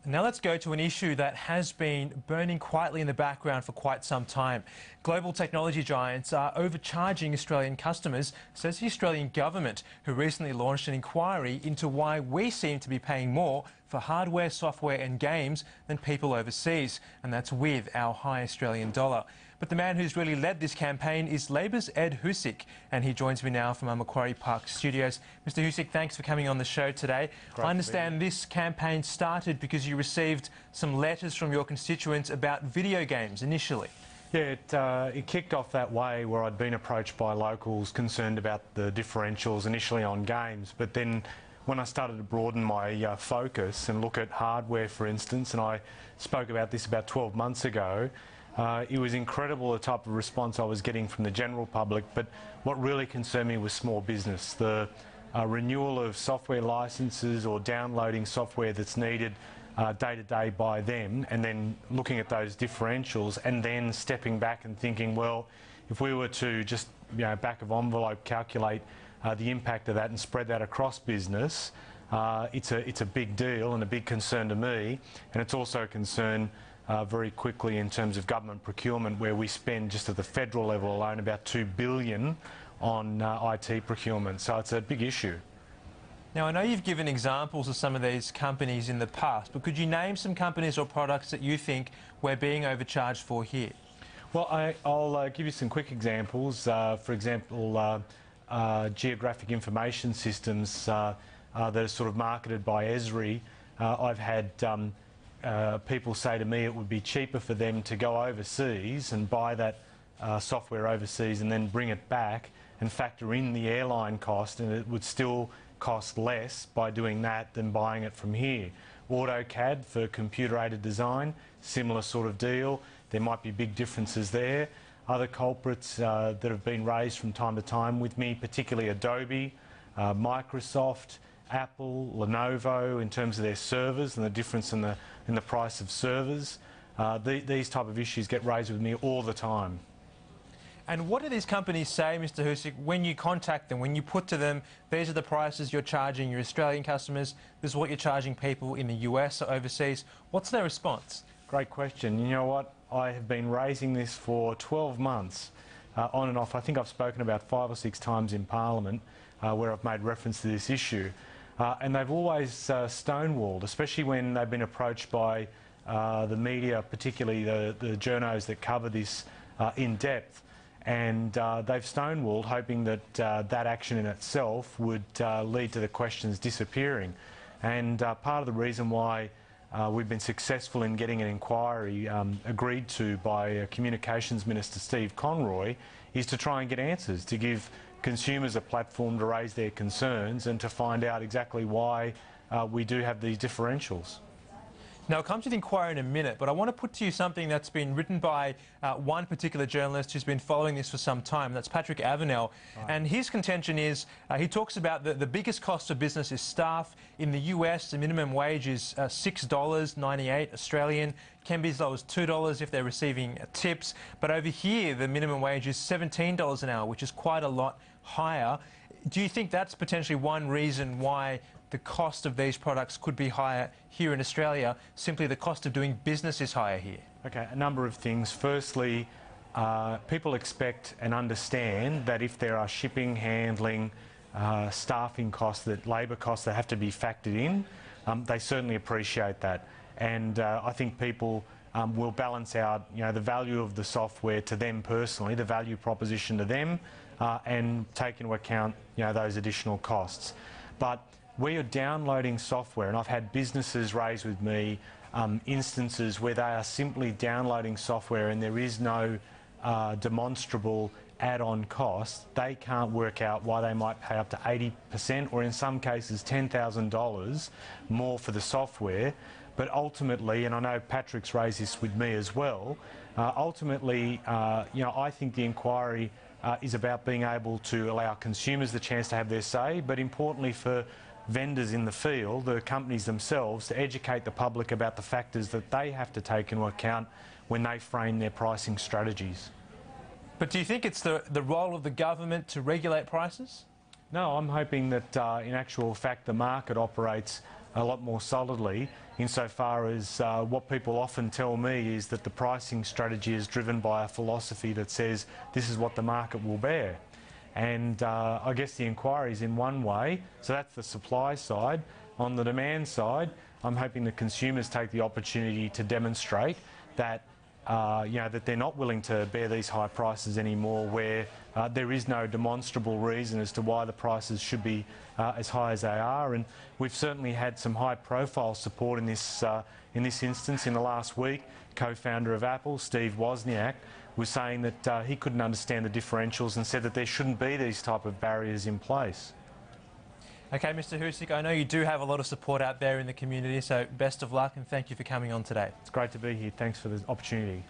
Now let's go to an issue that has been burning quietly in the background for quite some time. Global technology giants are overcharging Australian customers, says the Australian government, who recently launched an inquiry into why we seem to be paying more for hardware, software and games than people overseas, and that's with our high Australian dollar. But the man who's really led this campaign is Labor's Ed Husic, and he joins me now from our Macquarie Park studios. Mr Husic, thanks for coming on the show today. Great. I understand this campaign started because you received some letters from your constituents about video games initially. Yeah, it kicked off that way, where I'd been approached by locals concerned about the differentials initially on games, but then when I started to broaden my focus and look at hardware, for instance, and I spoke about this about 12 months ago, it was incredible the type of response I was getting from the general public. But what really concerned me was small business. The renewal of software licences or downloading software that's needed day to day by them, and then looking at those differentials and then stepping back and thinking, well, if we were to just back of envelope calculate the impact of that and spread that across business, it's a big deal and a big concern to me. And it's also a concern very quickly in terms of government procurement, where we spend just at the federal level alone about $2 billion on IT procurement. So it's a big issue. Now, I know you've given examples of some of these companies in the past, but could you name some companies or products that you think we're being overcharged for here? Well, I'll give you some quick examples. For example, geographic information systems that are sort of marketed by Esri. I've had people say to me it would be cheaper for them to go overseas and buy that software overseas and then bring it back and factor in the airline cost, and it would still cost less by doing that than buying it from here. AutoCAD for computer-aided design, similar sort of deal. There might be big differences there. Other culprits that have been raised from time to time with me, particularly Adobe, Microsoft, Apple, Lenovo, in terms of their servers and the difference in the price of servers. These type of issues get raised with me all the time. And what do these companies say, Mr Husic, when you contact them, when you put to them, these are the prices you're charging your Australian customers, this is what you're charging people in the US or overseas? What's their response? Great question. You know what? I have been raising this for 12 months, on and off. I think I've spoken about 5 or 6 times in Parliament where I've made reference to this issue. And they've always stonewalled, especially when they've been approached by the media, particularly the journos that cover this in depth. And they've stonewalled, hoping that that action in itself would lead to the questions disappearing. And part of the reason why we've been successful in getting an inquiry agreed to by Communications Minister Steve Conroy is to try and get answers, to give consumers a platform to raise their concerns and to find out exactly why we do have these differentials. Now, I'll come to the inquiry in a minute, but I want to put to you something that's been written by one particular journalist who's been following this for some time. That's Patrick Avenel. Right. And his contention is, he talks about the biggest cost of business is staff. In the US, the minimum wage is $6.98 Australian, can be as low as $2 if they're receiving tips. But over here, the minimum wage is $17 an hour, which is quite a lot higher. Do you think that's potentially one reason why the cost of these products could be higher here in Australia? Simply the cost of doing business is higher here. Okay, a number of things. Firstly, people expect and understand that if there are shipping, handling, staffing costs, that labour costs that have to be factored in, they certainly appreciate that. And I think people will balance out, the value of the software to them personally, the value proposition to them, and take into account, those additional costs. But we are downloading software, and I've had businesses raise with me instances where they are simply downloading software and there is no demonstrable add-on cost. They can't work out why they might pay up to 80% or in some cases $10,000 more for the software. But ultimately, and I know Patrick's raised this with me as well, ultimately, I think the inquiry is about being able to allow consumers the chance to have their say, but importantly for vendors in the field, the companies themselves, to educate the public about the factors that they have to take into account when they frame their pricing strategies. But do you think it's the role of the government to regulate prices? No, I'm hoping that in actual fact the market operates a lot more solidly, insofar as what people often tell me is that the pricing strategy is driven by a philosophy that says this is what the market will bear. And I guess the inquiry is in one way, so that's the supply side. On the demand side, I'm hoping that consumers take the opportunity to demonstrate that that they're not willing to bear these high prices anymore, where there is no demonstrable reason as to why the prices should be as high as they are. And we've certainly had some high-profile support in this instance. In the last week, co-founder of Apple, Steve Wozniak, was saying that he couldn't understand the differentials and said that there shouldn't be these type of barriers in place. Okay, Mr. Husic, I know you do have a lot of support out there in the community, so best of luck and thank you for coming on today. It's great to be here. Thanks for the opportunity.